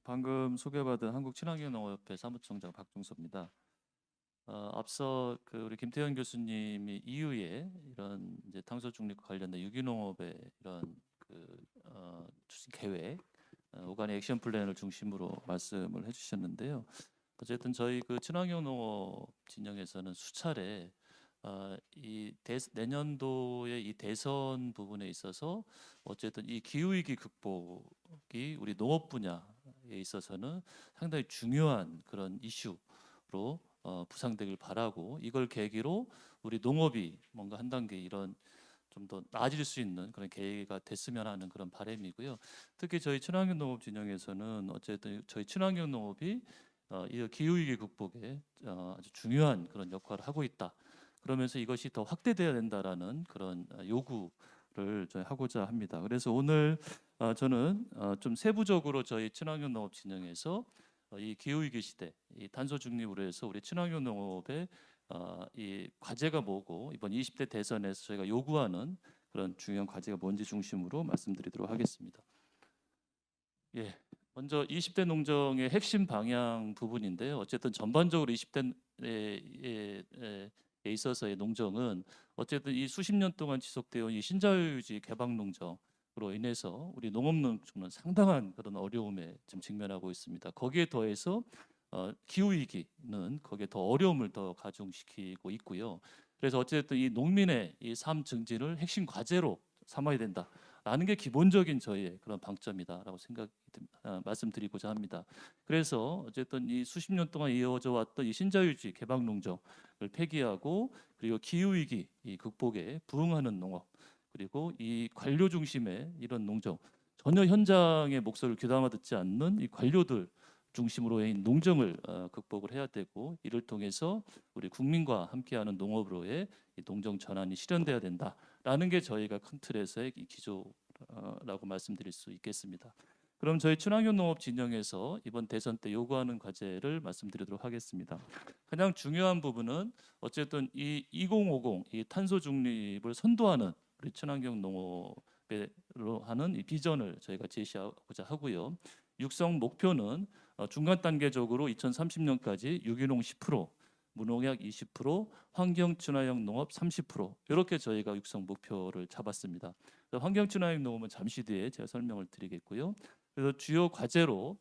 방금 소개받은 한국친환경농업협회 사무총장 박종섭입니다. 앞서 우리 김태현 교수님이 이후에 이런 이제 탄소 중립 관련된 유기농업의 이런 추진 계획, 오가닉 액션 플랜을 중심으로 말씀을 해주셨는데요. 어쨌든 저희 친환경농업 진영에서는 수차례 내년도의 이 대선 부분에 있어서 어쨌든 이 기후위기 극복이 우리 농업 분야에 있어서는 상당히 중요한 그런 이슈로 부상되길 바라고, 이걸 계기로 우리 농업이 뭔가 한 단계 이런 좀 더 나아질 수 있는 그런 계기가 됐으면 하는 그런 바람이고요. 특히 저희 친환경 농업 진영에서는 어쨌든 저희 친환경 농업이 이 기후위기 극복에 아주 중요한 그런 역할을 하고 있다. 그러면서 이것이 더 확대돼야 된다라는 그런 요구를 저희 하고자 합니다. 그래서 오늘 저는 좀 세부적으로 저희 친환경 농업 진영에서 이 기후위기 시대, 이 탄소 중립으로 해서 우리 친환경 농업의 이 과제가 뭐고, 이번 20대 대선에서 저희가 요구하는 그런 중요한 과제가 뭔지 중심으로 말씀드리도록 하겠습니다. 예, 먼저 20대 농정의 핵심 방향 부분인데요. 어쨌든 전반적으로 20대에 있어서의 농정은 어쨌든 이 수십 년 동안 지속되어 온 이 신자유주의 개방 농정으로 인해서 우리 농업 농촌은 상당한 그런 어려움에 지금 직면하고 있습니다. 거기에 더해서 기후 위기는 거기에 더 어려움을 더 가중시키고 있고요. 그래서 어쨌든 이 농민의 이 삶 증진을 핵심 과제로 삼아야 된다. 라는 게 기본적인 저희의 그런 방점이다라고 말씀드리고자 합니다. 그래서 어쨌든 이 수십 년 동안 이어져 왔던 이 신자유주의 개방 농정을 폐기하고, 그리고 기후 위기 이 극복에 부응하는 농업, 그리고 이 관료 중심의 이런 농정, 전혀 현장의 목소리를 귀담아 듣지 않는 이 관료들 중심으로의 농정을 극복을 해야 되고, 이를 통해서 우리 국민과 함께하는 농업으로의 이 농정 전환이 실현돼야 된다라는 게 저희가 큰 틀에서의 이 기조라고 말씀드릴 수 있겠습니다. 그럼 저희 친환경 농업 진영에서 이번 대선 때 요구하는 과제를 말씀드리도록 하겠습니다. 가장 중요한 부분은 어쨌든 이 2050 이 탄소 중립을 선도하는 우리 친환경 농업으로 하는 이 비전을 저희가 제시하고자 하고요. 육성 목표는 중간 단계적으로 2030년까지 유기농 10%, 무농약 20%, 환경 친화형 농업 30% 이렇게 저희가 육성 목표를 잡았습니다. 환경 친화형 농업은 잠시 뒤에 제가 설명을 드리겠고요. 그래서 주요 과제로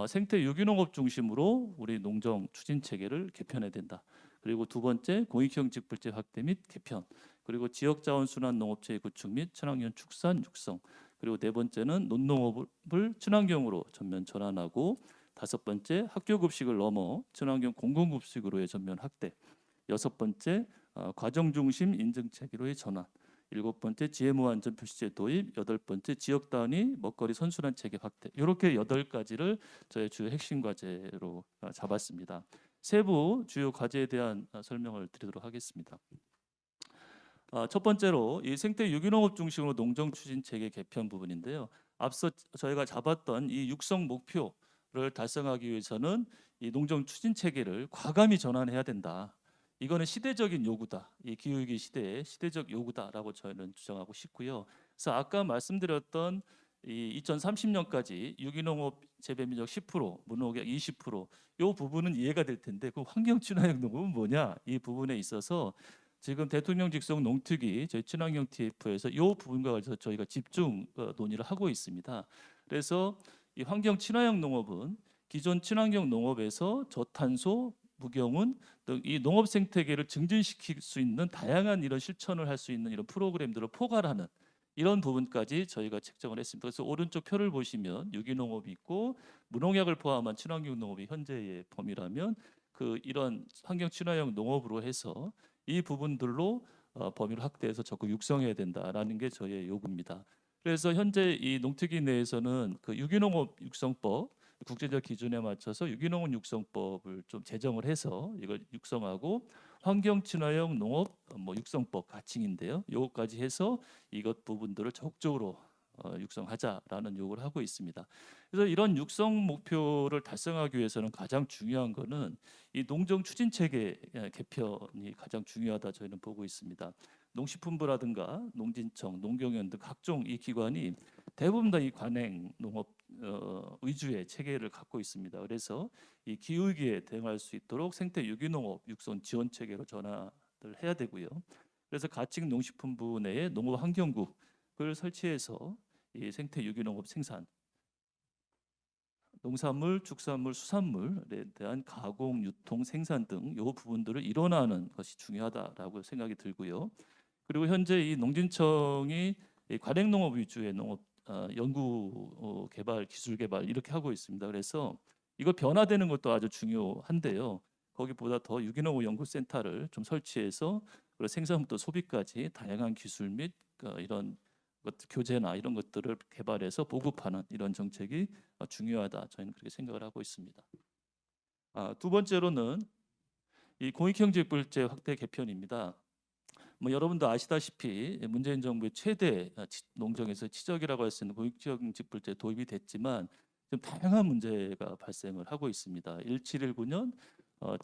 생태 유기농업 중심으로 우리 농정 추진 체계를 개편해야 된다. 그리고 두 번째, 공익형 직불제 확대 및 개편, 그리고 지역 자원 순환 농업체의 구축 및 친환경 축산 육성, 그리고 네 번째는 논농업을 친환경으로 전면 전환하고, 다섯 번째, 학교 급식을 넘어 친환경 공공급식으로의 전면 확대, 여섯 번째, 과정 중심 인증 체계로의 전환, 일곱 번째, GMO 안전 표시제 도입, 여덟 번째, 지역 단위 먹거리 선순환 체계 확대. 이렇게 여덟 가지를 저의 주요 핵심 과제로 잡았습니다. 세부 주요 과제에 대한 설명을 드리도록 하겠습니다. 첫 번째로 이 생태 유기농업 중심으로 농정 추진 체계 개편 부분인데요. 앞서 저희가 잡았던 이 육성 목표를 달성하기 위해서는 이 농정 추진 체계를 과감히 전환해야 된다. 이거는 시대적인 요구다. 이 기후위기 시대의 시대적 요구다라고 저희는 주장하고 싶고요. 그래서 아까 말씀드렸던 이 2030년까지 유기농업 재배 면적 10%, 무농약 20%, 이 부분은 이해가 될 텐데, 그 환경 친화형 농업은 뭐냐? 이 부분에 있어서 지금 대통령 직속 농특위 저희 친환경 TF에서 이 부분과 관해서 저희가 집중 논의를 하고 있습니다. 그래서 이 환경 친화형 농업은 기존 친환경 농업에서 저탄소, 무경운 등 이 농업 생태계를 증진시킬 수 있는 다양한 이런 실천을 할 수 있는 이런 프로그램들을 포괄하는 이런 부분까지 저희가 책정을 했습니다. 그래서 오른쪽 표를 보시면 유기농업이 있고, 무농약을 포함한 친환경 농업이 현재의 범위라면, 이런 환경 친화형 농업으로 해서 이 부분들로 범위를 확대해서 적극 육성해야 된다라는 게 저희의 요구입니다. 그래서 현재 이 농특위 내에서는 유기농업 육성법, 국제적 기준에 맞춰서 유기농업 육성법을 좀 제정을 해서 이걸 육성하고, 환경 친화형 농업 육성법 가칭인데요. 이것까지 해서 이것 부분들을 적극적으로 육성하자라는 요구를 하고 있습니다. 그래서 이런 육성 목표를 달성하기 위해서는 가장 중요한 거는 이 농정 추진 체계 개편이 가장 중요하다 저희는 보고 있습니다. 농식품부라든가 농진청, 농경연 등 각종 이 기관이 대부분 다 이 관행 농업 위주의 체계를 갖고 있습니다. 그래서 이 기후위기에 대응할 수 있도록 생태 유기농업 육성 지원 체계로 전환을 해야 되고요. 그래서 가칭 농식품부 내에 농업환경국을 설치해서 이 생태 유기농업 생산, 농산물, 축산물, 수산물에 대한 가공, 유통, 생산 등 요 부분들을 일원하는 것이 중요하다라고 생각이 들고요. 그리고 현재 이 농진청이 이 관행농업 위주의 농업 연구 개발, 기술 개발 이렇게 하고 있습니다. 그래서 이거 변화되는 것도 아주 중요한데요. 거기보다 더 유기농업 연구센터를 좀 설치해서 그리고 생산부터 소비까지 다양한 기술 및 이런 교재나 이런 것들을 개발해서 보급하는 이런 정책이 중요하다. 저희는 그렇게 생각을 하고 있습니다. 두 번째로는 이 공익형직불제 확대 개편입니다. 뭐 여러분도 아시다시피 문재인 정부의 최대 농정에서 치적이라고 할 수 있는 공익형직불제 도입이 됐지만 좀 다양한 문제가 발생을 하고 있습니다. 1719년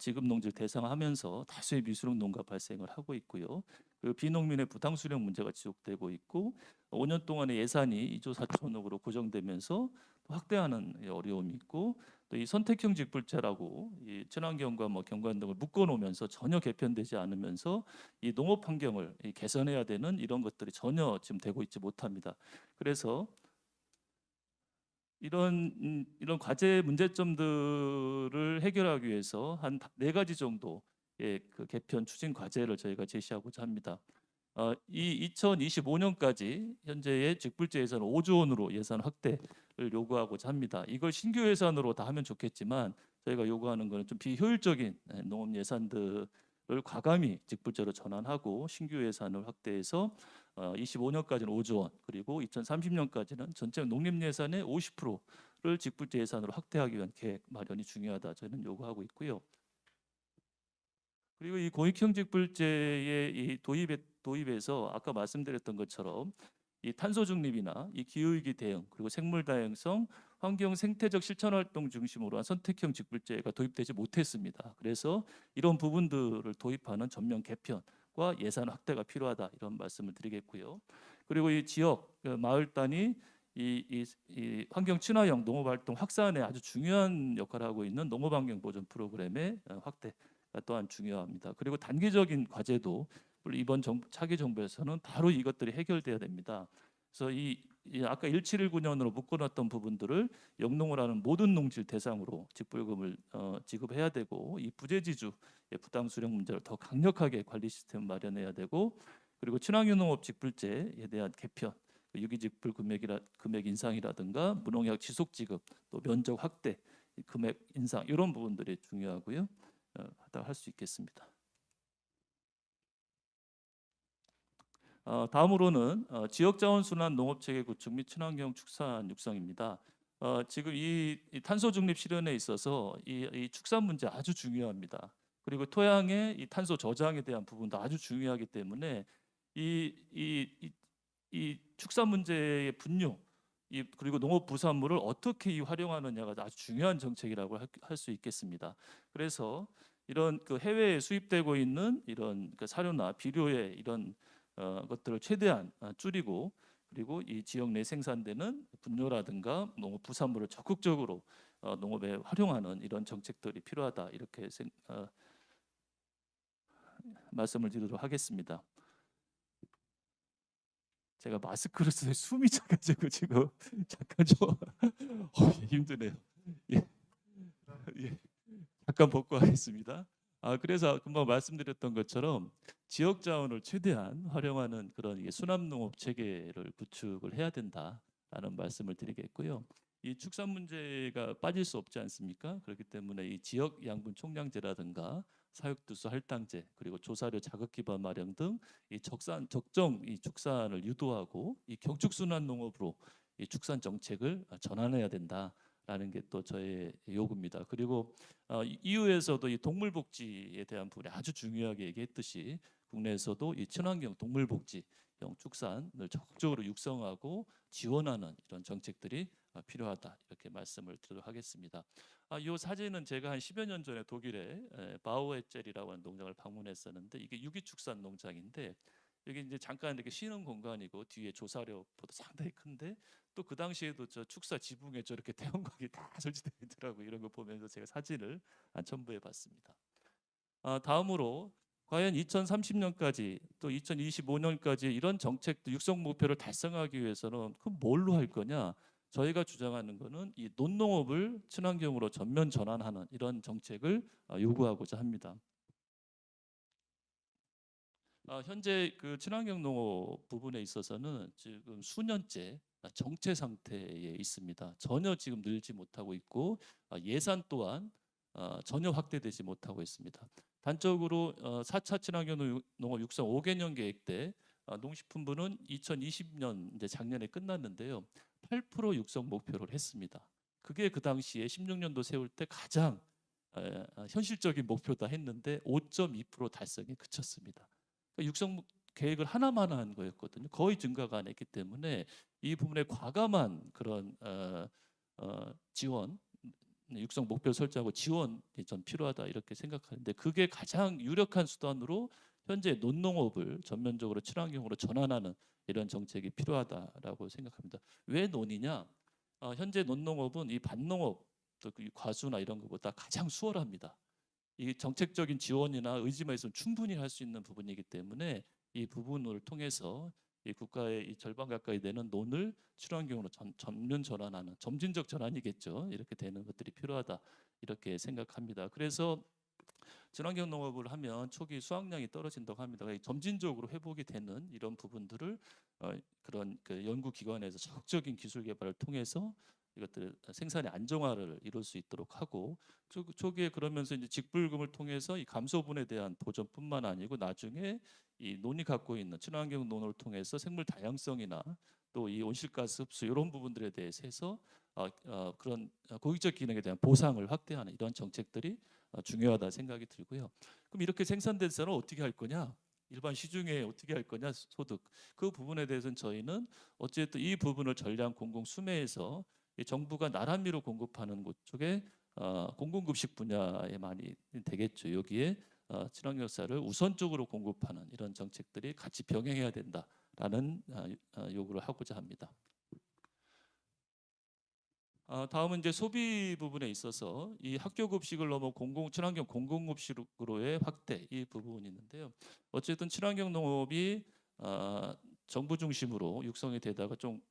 지급 농지를 대상하면서 다수의 미수령 농가 발생을 하고 있고요. 그리고 비농민의 부당 수령 문제가 지속되고 있고 5년 동안의 예산이 2조 4천억으로 고정되면서 확대하는 어려움이 있고 또 이 선택형 직불제라고 이 친환경과 뭐 경관 등을 묶어 놓으면서 전혀 개편되지 않으면서 이 농업 환경을 개선해야 되는 이런 것들이 전혀 지금 되고 있지 못합니다. 그래서 이런 과제 문제점들을 해결하기 위해서 한 네 가지 정도의 그 개편 추진 과제를 저희가 제시하고자 합니다. 이 2025년까지 현재의 직불제 예산 5조 원으로 예산 확대를 요구하고자 합니다. 이걸 신규 예산으로 다 하면 좋겠지만 저희가 요구하는 것은 좀 비효율적인 농업 예산들을 과감히 직불제로 전환하고 신규 예산을 확대해서 25년까지는 5조 원 그리고 2030년까지는 전체 농림 예산의 50%를 직불제 예산으로 확대하기 위한 계획 마련이 중요하다. 저희는 요구하고 있고요. 그리고 이 공익형직불제의 이 도입에서 아까 말씀드렸던 것처럼 이 탄소 중립이나 이 기후위기 대응 그리고 생물 다양성, 환경 생태적 실천 활동 중심으로 한 선택형 직불제가 도입되지 못했습니다. 그래서 이런 부분들을 도입하는 전면 개편과 예산 확대가 필요하다 이런 말씀을 드리겠고요. 그리고 이 지역 마을 단위 이 환경 친화형 농업 활동 확산에 아주 중요한 역할을 하고 있는 농업환경 보전 프로그램의 확대 또한 중요합니다. 그리고 단기적인 과제도 이번 차기 정부에서는 바로 이것들이 해결돼야 됩니다. 그래서 이 아까 1719년으로 묶어놨던 부분들을 영농을 하는 모든 농지를 대상으로 직불금을 지급해야 되고 이 부재지주의 부당 수령 문제를 더 강력하게 관리 시스템 마련해야 되고 그리고 친환경농업 직불제에 대한 개편, 유기직불 금액 인상이라든가 무농약 지속 지급, 또 면적 확대, 금액 인상 이런 부분들이 중요하고요. 하다 할 수 있겠습니다. 다음으로는 지역자원순환 농업체계 구축 및 친환경 축산 육성입니다. 지금 이 탄소 중립 실현에 있어서 이 축산 문제 아주 중요합니다. 그리고 토양의 이 탄소 저장에 대한 부분도 아주 중요하기 때문에 이 축산 문제의 분류 그리고 농업 부산물을 어떻게 활용하느냐가 아주 중요한 정책이라고 할 수 있겠습니다. 그래서 이런 그 해외에 수입되고 있는 이런 그 사료나 비료의 이런 것들을 최대한 줄이고 그리고 이 지역 내 생산되는 분뇨라든가 농업 부산물을 적극적으로 농업에 활용하는 이런 정책들이 필요하다 이렇게 말씀을 드리도록 하겠습니다. 제가 마스크를 써서 숨이 차가지고 지금 잠깐 좀 힘드네요. 예, 예, 잠깐 벗고 하겠습니다. 그래서 금방 말씀드렸던 것처럼 지역 자원을 최대한 활용하는 그런 순환농업 체계를 구축을 해야 된다라는 말씀을 드리겠고요. 이 축산 문제가 빠질 수 없지 않습니까? 그렇기 때문에 이 지역 양분 총량제라든가 사육두수 할당제 그리고 조사료 자급 기반 마련 등 이 적정 이 축산을 유도하고 이 경축순환 농업으로 이 축산 정책을 전환해야 된다라는 게 또 저의 요구입니다. 그리고 EU에서도 이 동물 복지에 대한 부분이 아주 중요하게 얘기했듯이 국내에서도 이 친환경 동물복지형 축산을 적극적으로 육성하고 지원하는 이런 정책들이 필요하다 이렇게 말씀을 드리도록 하겠습니다. 이 사진은 제가 한 10여 년 전에 독일의 바우에젤이라고 하는 농장을 방문했었는데 이게 유기축산 농장인데 여기 이제 잠깐 이렇게 쉬는 공간이고 뒤에 조사료보다 상당히 큰데 또 그 당시에도 저 축사 지붕에 저렇게 태양광이 다 설치되어 있더라고요. 이런 거 보면서 제가 사진을 첨부해 봤습니다. 다음으로 과연 2030년까지 또 2025년까지 이런 정책도 육성 목표를 달성하기 위해서는 그럼 뭘로 할 거냐? 저희가 주장하는 것은 이 논농업을 친환경으로 전면 전환하는 이런 정책을 요구하고자 합니다. 현재 그 친환경 농업 부분에 있어서는 지금 수년째 정체 상태에 있습니다. 전혀 지금 늘지 못하고 있고 예산 또한 전혀 확대되지 못하고 있습니다. 단적으로 4차 친환경 농업 육성 5개년 계획 때 농식품부는 2020년 이제 작년에 끝났는데요. 8% 육성 목표를 했습니다. 그게 그 당시에 16년도 세울 때 가장 현실적인 목표다 했는데 5.2% 달성에 그쳤습니다. 그러니까 육성 계획을 하나만 한 거였거든요. 거의 증가가 안 했기 때문에 이 부분에 과감한 그런 지원, 육성 목표 설정하고 지원이 좀 필요하다 이렇게 생각하는데 그게 가장 유력한 수단으로 현재 논농업을 전면적으로 친환경으로 전환하는 이런 정책이 필요하다라고 생각합니다. 왜 논이냐? 현재 논농업은 이 밭농업, 또 과수나 이런 것보다 가장 수월합니다. 이 정책적인 지원이나 의지만 있으면 충분히 할 수 있는 부분이기 때문에 이 부분을 통해서 이 국가의 이 절반 가까이 되는 논을 친환경으로 전면 전환하는 점진적 전환이겠죠. 이렇게 되는 것들이 필요하다 이렇게 생각합니다. 그래서 친환경 농업을 하면 초기 수확량이 떨어진다고 합니다. 점진적으로 회복이 되는 이런 부분들을 그런 그 연구기관에서 적극적인 기술 개발을 통해서 이것들 생산의 안정화를 이룰 수 있도록 하고 초기에 그러면서 이제 직불금을 통해서 이 감소분에 대한 보전뿐만 아니고 나중에 이 논이 갖고 있는 친환경 논을 통해서 생물 다양성이나 또 이 온실가스 흡수 이런 부분들에 대해서 해서 그런 고객적 기능에 대한 보상을 확대하는 이런 정책들이 중요하다 생각이 들고요. 그럼 이렇게 생산된 쌀은 어떻게 할 거냐? 일반 시중에 어떻게 할 거냐? 소득 그 부분에 대해서는 저희는 어쨌든 이 부분을 전량 공공 수매에서 정부가 나란미로 공급하는 곳 쪽에 공공급식 분야에 많이 되겠죠. 여기에 친환경 쌀을 우선적으로 공급하는 이런 정책들이 같이 병행해야 된다라는 요구를 하고자 합니다. 다음은 이제 소비 부분에 있어서 이 학교 급식을 넘어 친환경 공공급식으로의 확대 이 부분이 있는데요. 어쨌든 친환경 농업이 정부 중심으로 육성이 되다가 좀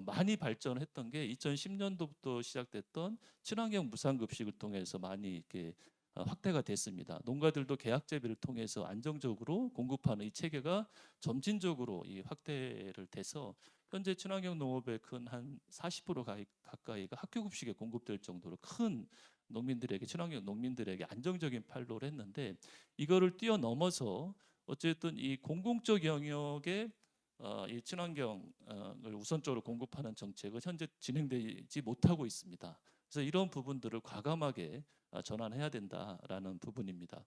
많이 발전했던 게 2010년도부터 시작됐던 친환경 무상급식을 통해서 많이 이렇게 확대가 됐습니다. 농가들도 계약 재배를 통해서 안정적으로 공급하는 이 체계가 점진적으로 이 확대를 돼서 현재 친환경 농업의 큰 한 40% 가까이가 학교 급식에 공급될 정도로 큰 농민들에게 친환경 농민들에게 안정적인 판로를 했는데 이거를 뛰어넘어서 어쨌든 이 공공적 영역에 이 친환경을 우선적으로 공급하는 정책은 현재 진행되지 못하고 있습니다. 그래서 이런 부분들을 과감하게 전환해야 된다라는 부분입니다.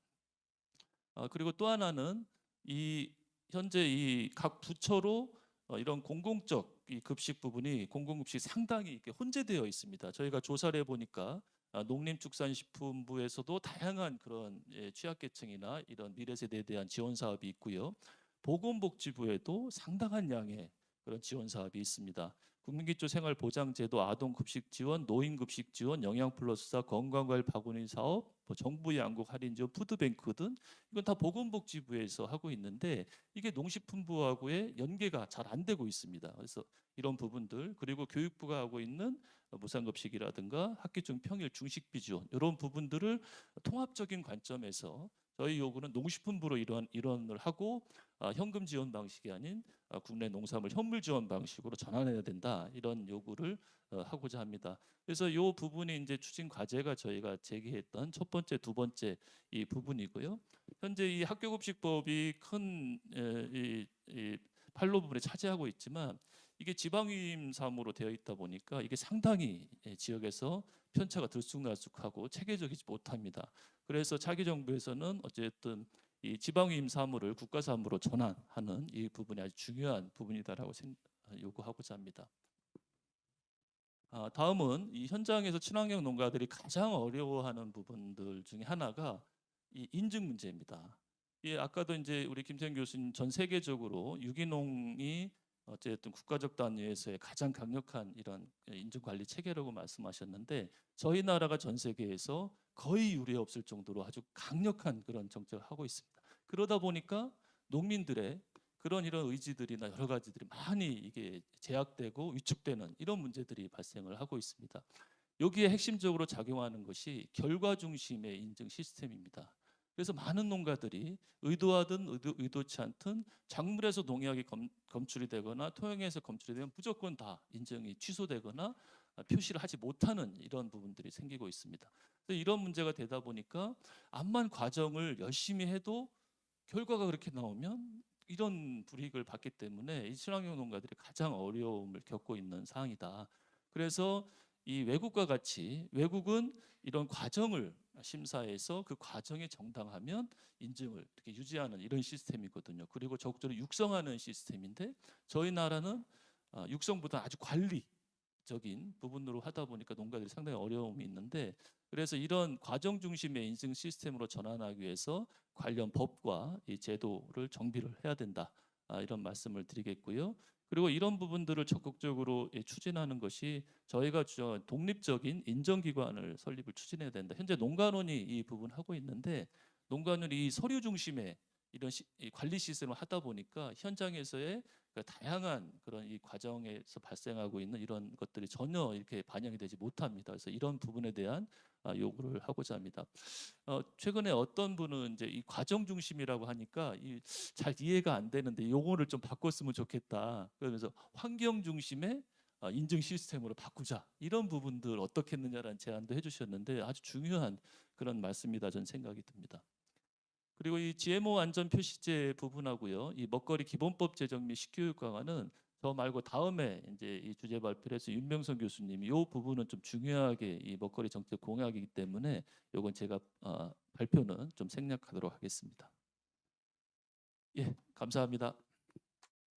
그리고 또 하나는 이 현재 이 각 부처로 이런 공공적 이 급식 부분이 공공급식 상당히 이렇게 혼재되어 있습니다. 저희가 조사를 해보니까 농림축산식품부에서도 다양한 그런 취약계층이나 이런 미래세대에 대한 지원 사업이 있고요. 보건복지부에도 상당한 양의 그런 지원 사업이 있습니다. 국민기초생활보장제도, 아동급식 지원, 노인급식 지원, 영양플러스사, 건강과일 바구니 사업, 정부 양국 할인 지원, 푸드뱅크 등 이건 다 보건복지부에서 하고 있는데 이게 농식품부하고의 연계가 잘 안 되고 있습니다. 그래서 이런 부분들 그리고 교육부가 하고 있는 무상급식이라든가 학기 중 평일 중식비 지원 이런 부분들을 통합적인 관점에서 저희 요구는 농식품부로 일원을 하고 현금 지원 방식이 아닌 국내 농산물 현물 지원 방식으로 전환해야 된다 이런 요구를 하고자 합니다. 그래서 이 부분이 이제 추진 과제가 저희가 제기했던 첫 번째, 두 번째 이 부분이고요. 현재 이 학교급식법이 큰 판로 부분에 차지하고 있지만 이게 지방위임사무로 되어 있다 보니까 이게 상당히 지역에서 편차가 들쑥날쑥하고 체계적이지 못합니다. 그래서 차기 정부에서는 어쨌든 이 지방위임 사무를 국가 사무로 전환하는 이 부분이 아주 중요한 부분이다라고 요구하고자 합니다. 다음은 이 현장에서 친환경 농가들이 가장 어려워하는 부분들 중에 하나가 이 인증 문제입니다. 아까도 이제 우리 김태형 교수님 전 세계적으로 유기농이 어쨌든 국가적 단위에서의 가장 강력한 이런 인증 관리 체계라고 말씀하셨는데 저희 나라가 전 세계에서 거의 유례 없을 정도로 아주 강력한 그런 정책을 하고 있습니다. 그러다 보니까 농민들의 그런 이런 의지들이나 여러 가지들이 많이 이게 제약되고 위축되는 이런 문제들이 발생을 하고 있습니다. 여기에 핵심적으로 작용하는 것이 결과 중심의 인증 시스템입니다. 그래서 많은 농가들이 의도하든 의도치 않든 작물에서 농약이 검출이 되거나 토양에서 검출이 되면 무조건 다 인증이 취소되거나 표시를 하지 못하는 이런 부분들이 생기고 있습니다. 이런 문제가 되다 보니까 암만 과정을 열심히 해도 결과가 그렇게 나오면 이런 불이익을 받기 때문에 이 친환경 농가들이 가장 어려움을 겪고 있는 상황이다. 그래서 이 외국과 같이 외국은 이런 과정을 심사해서 그 과정이 정당하면 인증을 이렇게 유지하는 이런 시스템이거든요. 그리고 적극적으로 육성하는 시스템인데 저희 나라는 육성보다 아주 관리적인 부분으로 하다 보니까 농가들이 상당히 어려움이 있는데 그래서 이런 과정 중심의 인증 시스템으로 전환하기 위해서 관련 법과 이 제도를 정비를 해야 된다. 이런 말씀을 드리겠고요. 그리고 이런 부분들을 적극적으로 추진하는 것이 저희가 독립적인 인정기관을 설립을 추진해야 된다. 현재 농가론이 이 부분 하고 있는데 농가는 이 서류 중심의 이런 이 관리 시스템을 하다 보니까 현장에서의 그 다양한 그런 이 과정에서 발생하고 있는 이런 것들이 전혀 이렇게 반영이 되지 못합니다. 그래서 이런 부분에 대한 요구를 하고자 합니다. 최근에 어떤 분은 이제 이 과정 중심이라고 하니까 잘 이해가 안 되는데 요거를 좀 바꿨으면 좋겠다. 그러면서 환경 중심의 인증 시스템으로 바꾸자. 이런 부분들 어떻게 했느냐라는 제안도 해주셨는데 아주 중요한 그런 말씀이다 저는 생각이 듭니다. 그리고 이 GMO 안전 표시제 부분하고요. 이 먹거리 기본법 제정 및 식교육 강화는 저 말고 다음에 이제 이 주제 발표를 해서 윤명선 교수님이 이 부분은 좀 중요하게 이 먹거리 정책 공약이기 때문에 이건 제가 발표는 좀 생략하도록 하겠습니다. 예, 감사합니다.